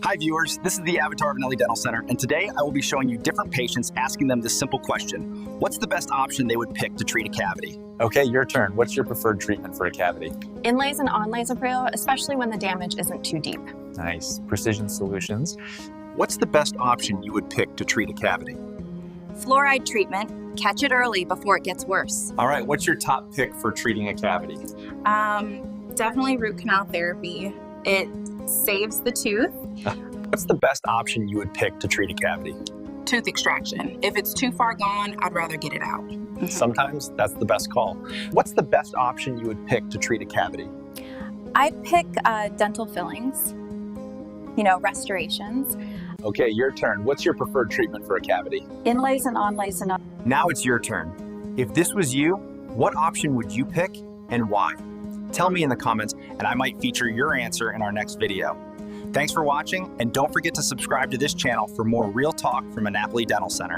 Hi viewers, this is the avatar of Annapoli Dental Center, and today I will be showing you different patients asking them this simple question. What's the best option they would pick to treat a cavity? Okay, your turn. What's your preferred treatment for a cavity? Inlays and onlays are real, especially when the damage isn't too deep. Nice. Precision solutions. What's the best option you would pick to treat a cavity? Fluoride treatment. Catch it early before it gets worse. All right, what's your top pick for treating a cavity? Definitely root canal therapy. It saves the tooth. What's the best option you would pick to treat a cavity? Tooth extraction. If it's too far gone, I'd rather get it out. Sometimes that's the best call. What's the best option you would pick to treat a cavity? I'd pick dental fillings, restorations. Okay, your turn. What's your preferred treatment for a cavity? Inlays and onlays and Now it's your turn. If this was you, what option would you pick and why? Tell me in the comments and I might feature your answer in our next video. Thanks for watching, and don't forget to subscribe to this channel for more real talk from Annapoli Dental Center.